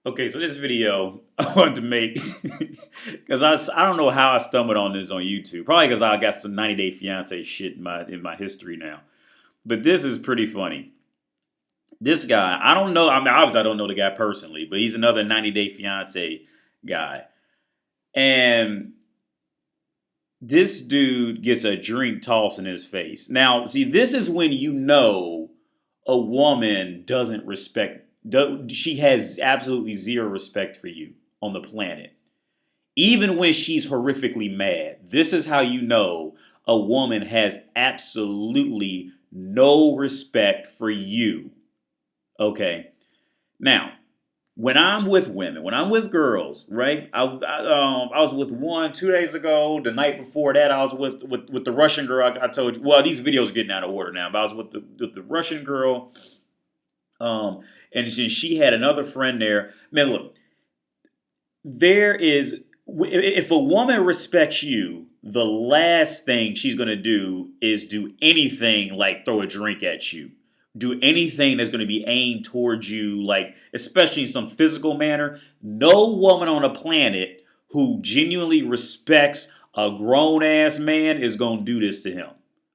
Okay, so this video I wanted to make because I don't know how I stumbled on this on YouTube. Probably because I got some 90 Day Fiance shit in my history now. But this is pretty funny. This guy, I don't know. I mean, obviously I don't know the guy personally, but he's another 90 Day Fiance guy, and this dude gets a drink tossed in his face. Now, see, this is when you know a woman doesn't respect. She has absolutely zero respect for you on the planet. Even when she's horrifically mad, this is how you know a woman has absolutely no respect for you. Okay. Now, when I'm with women, when I'm with girls, right? I was with one 2 days ago. The night before that, I was with the Russian girl. I told you. Well, these videos are getting out of order now, but I was with the Russian girl. And she had another friend there. Man, look, there is if a woman respects you, the last thing she's gonna do is do anything like throw a drink at you, do anything that's gonna be aimed towards you, like especially in some physical manner. No woman on the planet who genuinely respects a grown ass man is gonna do this to him.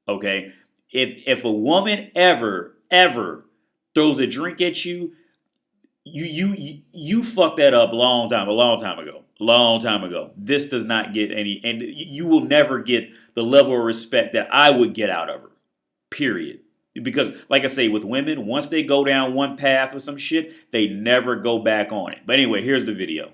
Okay, if a woman ever throws a drink at you, you fucked that up a long time ago, long time ago. This does not get any, and you will never get the level of respect that I would get out of her. Period. Because, like I say, with women, once they go down one path or some shit, they never go back on it. But anyway, here's the video.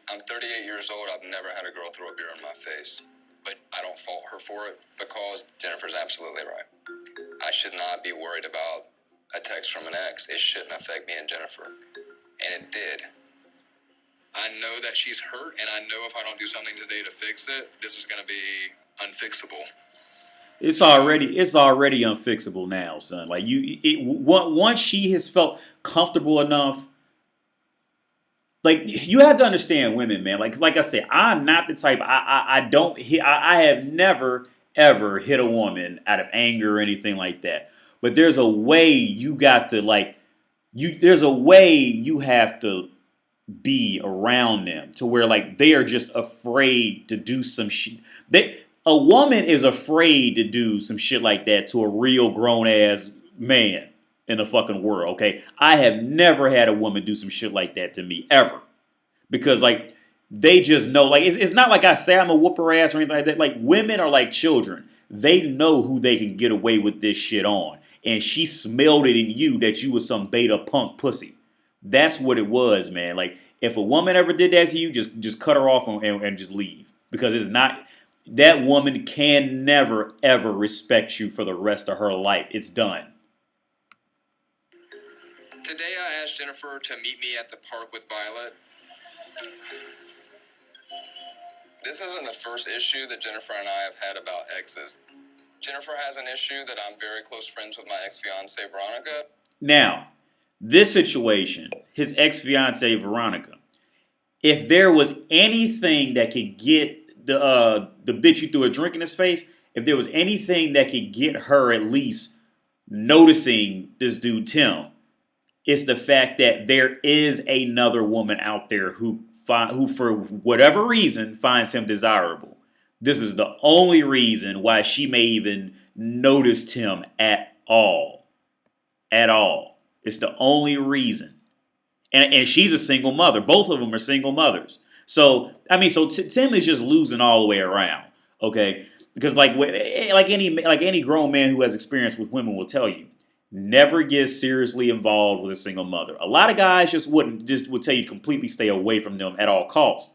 I'm 38 years old. I've never had a girl throw a beer in my face. But I don't fault her for it because Jennifer's absolutely right. I should not be worried about a text from an ex. It shouldn't affect me and Jennifer. And it did. I know that she's hurt, and I know if I don't do something today to fix it, this is going to be unfixable. It's already unfixable now, son. Like once she has felt comfortable enough, like you have to understand women, man. Like I said, I'm not the type. I don't hit. I have never ever hit a woman out of anger or anything like that. But there's a way you got to like you. There's a way you have to be around them to where like they are just afraid to do some shit. A woman is afraid to do some shit like that to a real grown ass man in the fucking world. Okay, I have never had a woman do some shit like that to me ever, because like they just know. Like it's not like I say I'm a whoop her ass or anything like that. Like women are like children. They know who they can get away with this shit on, and she smelled it in you that you was some beta punk pussy. That's what it was, man. Like if a woman ever did that to you, just cut her off and just leave, because it's not. That woman can never ever respect you for the rest of her life. It's done. Today I asked Jennifer to meet me at the park with Violet. This isn't the first issue that Jennifer and I have had about exes. Jennifer has an issue that I'm very close friends with my ex-fiance, Veronica. Now, this situation, his ex-fiance Veronica, if there was anything that could get the bitch you threw a drink in his face, if there was anything that could get her at least noticing this dude Tim, it's the fact that there is another woman out there who for whatever reason finds him desirable. This is the only reason why she may even notice him at all. At all. It's the only reason. And she's a single mother. Both of them are single mothers. So I mean, Tim is just losing all the way around. Okay, because like any grown man who has experience with women will tell you, never get seriously involved with a single mother. A lot of guys would tell you to completely stay away from them at all costs.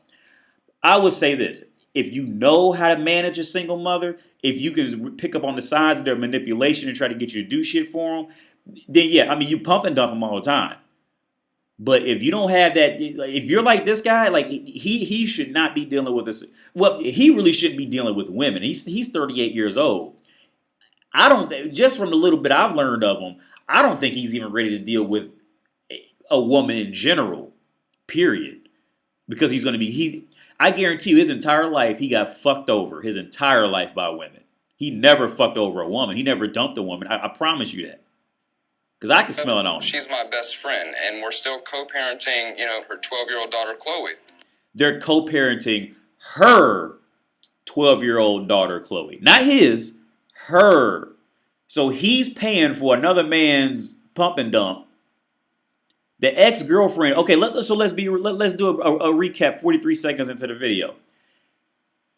I would say this: if you know how to manage a single mother, if you can pick up on the sides of their manipulation and try to get you to do shit for them, then yeah, I mean you pump and dump them all the time. But if you don't have that, if you're like this guy, like he should not be dealing with this. Well, he really shouldn't be dealing with women. He's 38 years old. I don't, just from the little bit I've learned of him, I don't think he's even ready to deal with a woman in general. Period. Because he's going to be I guarantee you, his entire life he got fucked over his entire life by women. He never fucked over a woman. He never dumped a woman. I promise you that. Because I can smell it on him. She's my best friend, and we're still co-parenting, her 12-year-old daughter, Chloe. They're co-parenting her 12-year-old daughter, Chloe. Not his, her. So he's paying for another man's pump and dump. The ex-girlfriend. Okay, let's do a recap. 43 seconds into the video.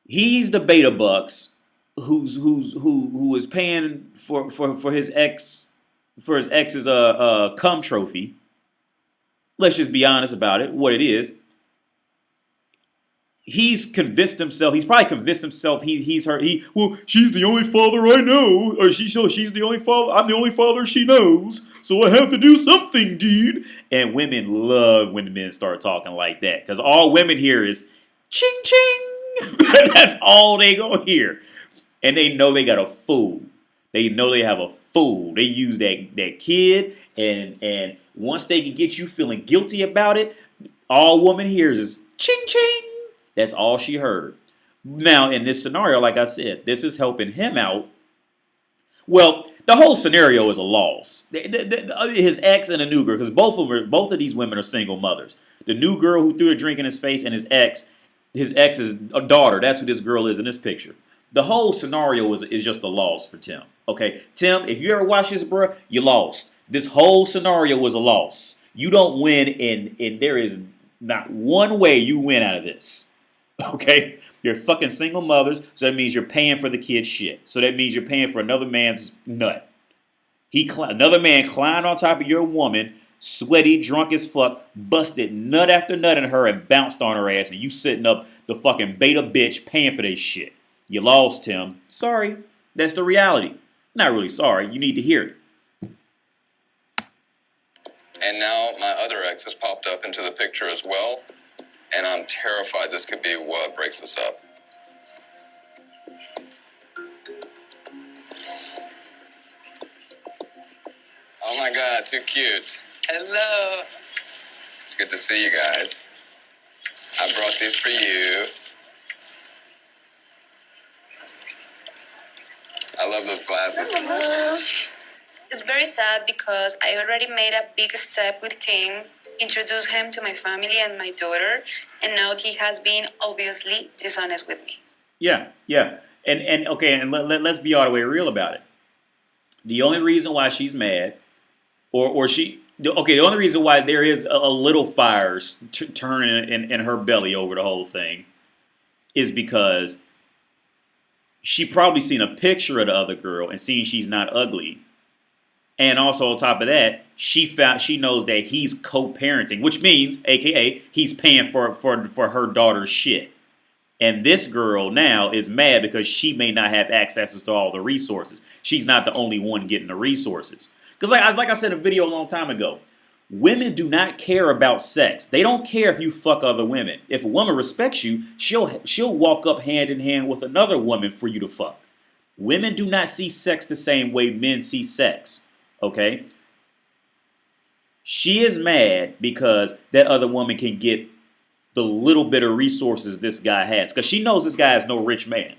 He's the beta bucks who is paying for his ex's cum trophy. Let's just be honest about it. What it is. He's convinced himself. He's probably convinced himself. He's her. Well, she's the only father I know, or she's the only father. I'm the only father she knows. So I have to do something, dude. And women love when men start talking like that, because all women hear is ching ching. That's all they gonna hear, and they know they got a fool. They know they have a fool. They use that kid, and once they can get you feeling guilty about it, all woman hears is ching ching. That's all she heard. Now, in this scenario, like I said, this is helping him out. Well, the whole scenario is a loss. His ex and a new girl, because both of these women are single mothers. The new girl who threw a drink in his face, and his ex's daughter. That's who this girl is in this picture. The whole scenario is just a loss for Tim. Okay, Tim, if you ever watch this, bro, you lost. This whole scenario was a loss. You don't win, and there is not one way you win out of this. Okay, you're fucking single mothers, so that means you're paying for the kid's shit. So that means you're paying for another man's nut. Another man climbed on top of your woman, sweaty, drunk as fuck, busted nut after nut in her and bounced on her ass, and you sitting up the fucking beta bitch paying for this shit. You lost, Tim. Sorry, that's the reality. Not really sorry. You need to hear it. And now my other ex has popped up into the picture as well. And I'm terrified this could be what breaks us up. Oh my God, too cute. Hello. It's good to see you guys. I brought these for you. I love those glasses. Hello. It's very sad because I already made a big step with Tim, introduced him to my family and my daughter, and now he has been obviously dishonest with me. Yeah. And okay, and let's be all the way real about it. The only reason why she's mad, the only reason why there is a little fire turning in her belly over the whole thing is because she probably seen a picture of the other girl and seen she's not ugly. And also on top of that, she knows that he's co-parenting, which means, aka, he's paying for her daughter's shit. And this girl now is mad because she may not have access to all the resources. She's not the only one getting the resources. Because like I said in a video a long time ago, women do not care about sex. They don't care if you fuck other women. If a woman respects you, she'll walk up hand in hand with another woman for you to fuck. Women do not see sex the same way men see sex. Okay? She is mad because that other woman can get the little bit of resources this guy has. Because she knows this guy is no rich man.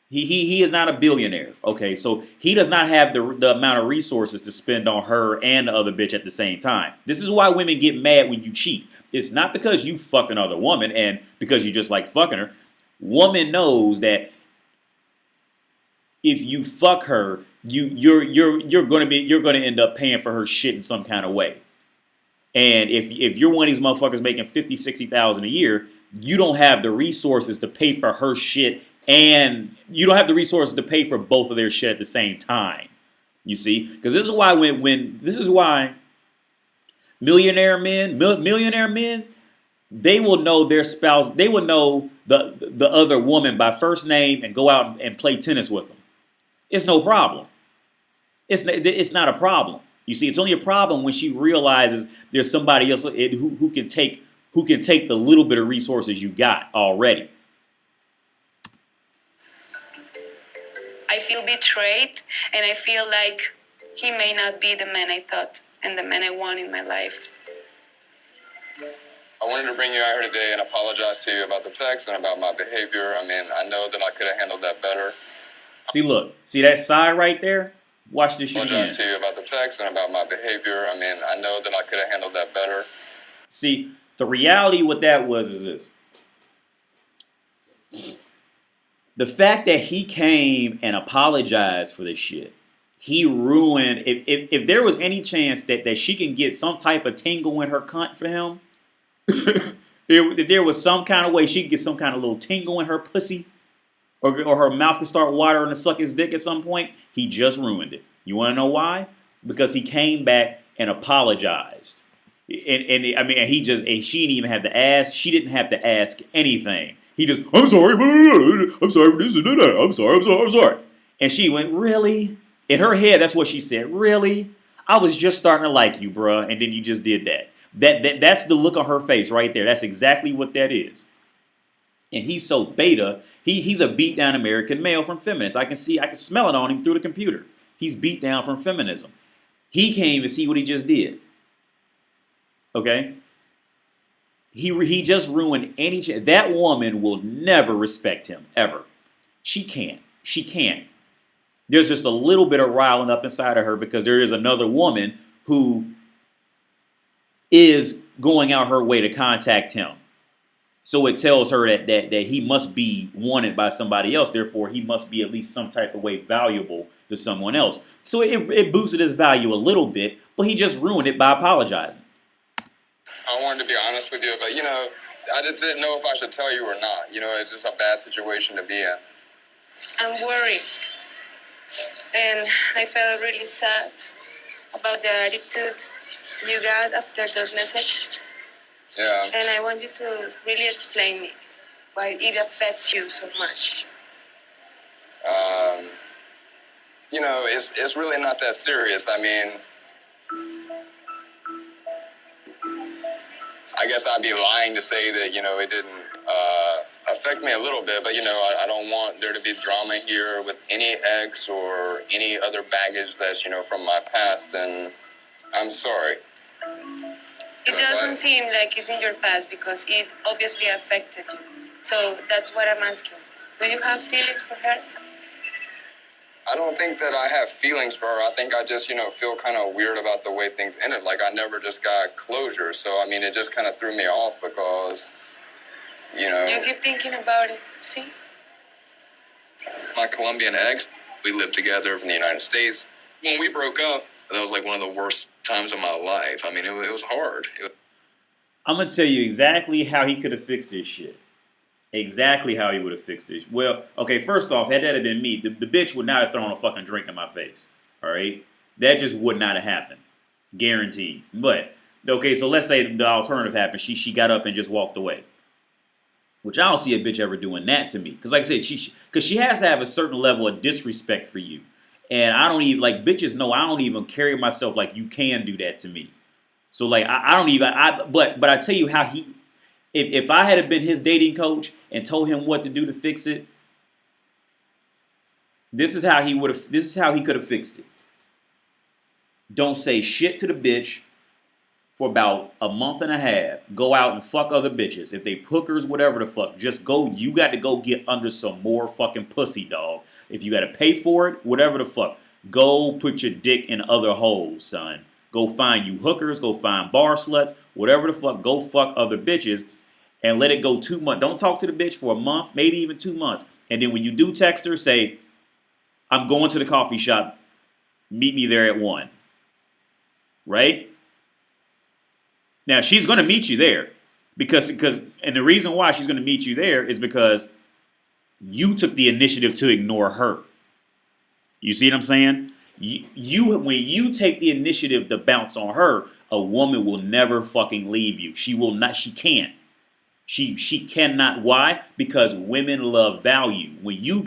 He is not a billionaire. Okay, so he does not have the amount of resources to spend on her and the other bitch at the same time. This is why women get mad when you cheat. It's not because you fucked another woman and because you just like fucking her. Woman knows that if you fuck her, you're gonna end up paying for her shit in some kind of way. And if you're one of these motherfuckers making $50,000-$60,000 a year, you don't have the resources to pay for her shit, and you don't have the resources to pay for both of their shit at the same time. You see, because this is why millionaire men, they will know their spouse, they will know the other woman by first name and go out and play tennis with them. It's no problem. It's not a problem. You see, it's only a problem when she realizes there's somebody else who can take the little bit of resources you got already. I feel betrayed, and I feel like he may not be the man I thought and the man I want in my life. I wanted to bring you out here today and apologize to you about the text and about my behavior. I mean, I know that I could have handled that better. See, look. See that sigh right there? Watch this shit again. Apologize to you about the text and about my behavior. I mean, I know that I could have handled that better. See, the reality with that is this. The fact that he came and apologized for this shit, he ruined. If there was any chance that she can get some type of tingle in her cunt for him, if there was some kind of way she could get some kind of little tingle in her pussy, or her mouth could start watering to suck his dick at some point, he just ruined it. You want to know why? Because he came back and apologized. And I mean, she didn't even have to ask. She didn't have to ask anything. He just, I'm sorry for this and that. I'm sorry. And she went, really? In her head, that's what she said. Really? I was just starting to like you, bruh, and then you just did that. That's the look on her face right there. That's exactly what that is. And he's so beta. He's a beat down American male from feminists. I can smell it on him through the computer. He's beat down from feminism. He can't even see what he just did. Okay? He just ruined any chance. That woman will never respect him, ever. She can't. She can't. There's just a little bit of riling up inside of her because there is another woman who is going out her way to contact him. So it tells her that he must be wanted by somebody else. Therefore, he must be at least some type of way valuable to someone else. So it boosted his value a little bit, but he just ruined it by apologizing. I wanted to be honest with you, but, I just didn't know if I should tell you or not. It's just a bad situation to be in. I'm worried. And I felt really sad about the attitude you got after that message. Yeah. And I want you to really explain me why it affects you so much. It's really not that serious. I mean, I guess I'd be lying to say that, it didn't affect me a little bit. But, I don't want there to be drama here with any ex or any other baggage that's, from my past. And I'm sorry. It doesn't seem like it's in your past because it obviously affected you. So that's what I'm asking. Do you have feelings for her? I don't think that I have feelings for her. I think I just, feel kind of weird about the way things ended. Like, I never just got closure. So, I mean, it just kind of threw me off because, You keep thinking about it, see? My Colombian ex, we lived together in the United States. When we broke up, that was like one of the worst times of my life. I mean, it was hard. I'm going to tell you exactly how he could have fixed this shit. Exactly how he would have fixed this. Well, okay, first off, had that have been me, the bitch would not have thrown a fucking drink in my face. All right? That just would not have happened. Guaranteed. But, okay, so let's say the alternative happened. She got up and just walked away. Which I don't see a bitch ever doing that to me. Because like I said, she has to have a certain level of disrespect for you. And I don't even, like, bitches know I don't even carry myself like you can do that to me. So, like, I don't even, but I tell you how if I had been his dating coach and told him what to do to fix it, this is how he could have fixed it. Don't say shit to the bitch for about a month and a half. Go out and fuck other bitches. If they hookers, whatever the fuck, just go. You got to go get under some more fucking pussy, dog. If you got to pay for it, whatever the fuck, go put your dick in other holes, son. Go find you hookers, go find bar sluts, whatever the fuck, go fuck other bitches and let it go 2 months. Don't talk to the bitch for a month, maybe even 2 months. And then when you do text her, say, I'm going to the coffee shop. Meet me there at 1. Right? Now, she's going to meet you there. And the reason why she's going to meet you there is because you took the initiative to ignore her. You see what I'm saying? When you take the initiative to bounce on her, a woman will never fucking leave you. She will not. She can't. She cannot. Why? Because women love value. When you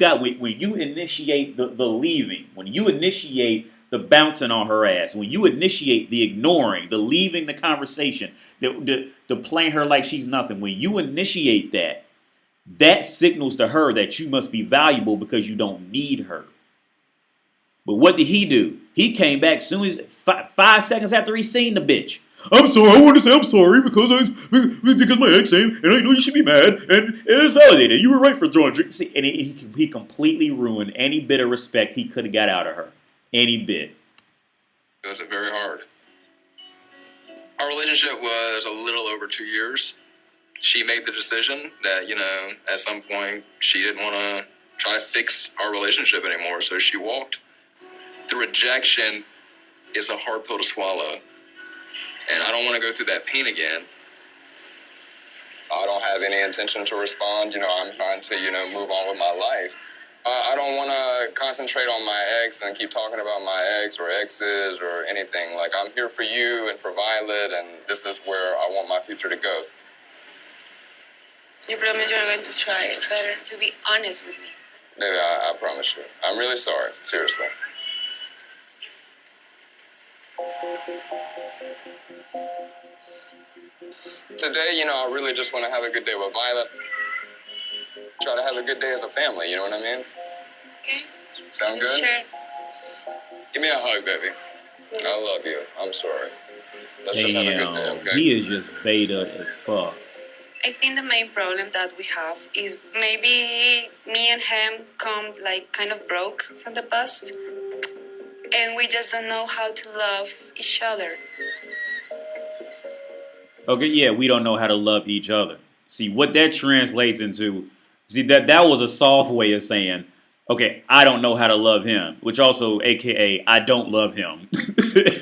initiate the leaving, when you initiate the bouncing on her ass, when you initiate the ignoring, the leaving the conversation, the playing her like she's nothing, when you initiate that signals to her that you must be valuable because you don't need her. But what did he do? He came back soon as 5 seconds after he seen the bitch. I'm sorry. I want to say I'm sorry because my ex came and I know you should be mad and it is validated. You were right for drawing drink. See, and he completely ruined any bit of respect he could have got out of her. Any bit. It was very hard. Our relationship was a little over 2 years. She made the decision that, at some point she didn't want to try to fix our relationship anymore, so she walked. The rejection is a hard pill to swallow, and I don't want to go through that pain again. I don't have any intention to respond. I'm trying to, move on with my life. I don't want to concentrate on my ex and keep talking about my ex or exes or anything. Like, I'm here for you and for Violet, and this is where I want my future to go. You promise you're going to try better to be honest with me? Baby, I promise you. I'm really sorry. Seriously. Today, I really just want to have a good day with Violet. Try to have a good day as a family, you know what I mean? Okay. Sound good? Sure. Give me a hug, baby. I love you. I'm sorry. Let's just have a good day, okay? He is just beta as fuck. I think the main problem that we have is maybe me and him come like kind of broke from the past, and we just don't know how to love each other. Okay, yeah, we don't know how to love each other. See, what that translates into, that was a soft way of saying, okay, I don't know how to love him, which also, aka, I don't love him.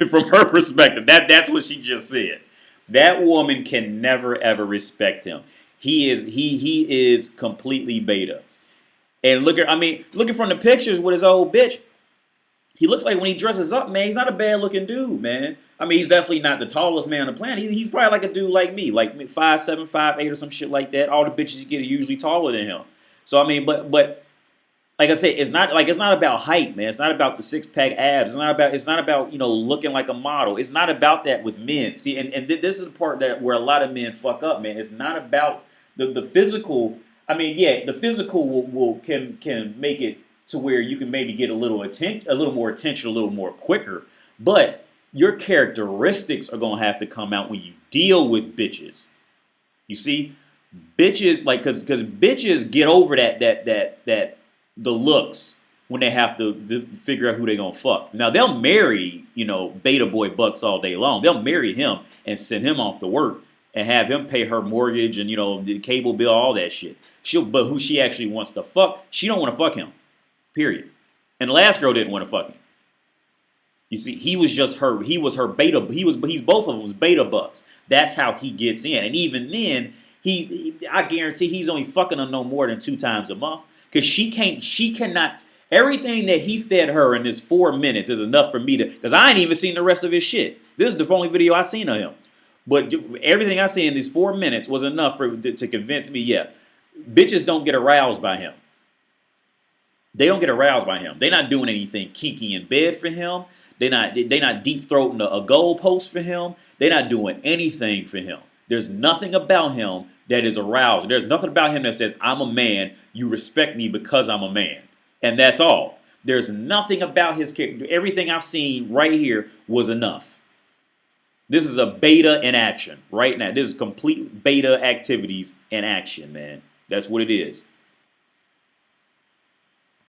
From her perspective, that's what she just said. That woman can never ever respect him. He is completely beta. And looking from the pictures with his old bitch, he looks like when he dresses up, man, he's not a bad looking dude, man. I mean, he's definitely not the tallest man on the planet. He's probably like a dude like me, like 5'7", 5'8", or some shit like that. All the bitches you get are usually taller than him. So I mean, but like I said, it's not about height, man. It's not about the 6-pack abs. It's not about looking like a model. It's not about that with men. See, and this is the part where a lot of men fuck up, man. It's not about the physical. I mean, yeah, the physical can make it to where you can maybe get a little more attention, a little more quicker. But your characteristics are gonna have to come out when you deal with bitches. You see, bitches because bitches get over that the looks when they have to figure out who they're gonna fuck. Now they'll marry beta boy bucks all day long. They'll marry him and send him off to work and have him pay her mortgage and the cable bill, all that shit. But who she actually wants to fuck, she don't want to fuck him. Period. And the last girl didn't want to fuck him. You see, he was her beta. He's both of them was beta bucks. That's how he gets in. And even then, I guarantee he's only fucking her no more than 2 times a month. Because she cannot, everything that he fed her in this 4 minutes is enough for me because I ain't even seen the rest of his shit. This is the only video I seen of him. But everything I see in these 4 minutes was enough to convince me, yeah, bitches don't get aroused by him. They don't get aroused by him. They're not doing anything kinky in bed for him. They're not deep throating a goalpost for him. They're not doing anything for him. There's nothing about him that is aroused. There's nothing about him that says, I'm a man, you respect me because I'm a man. And that's all. There's nothing about his character. Everything I've seen right here was enough. This is a beta in action right now. This is complete beta activities in action, man. That's what it is.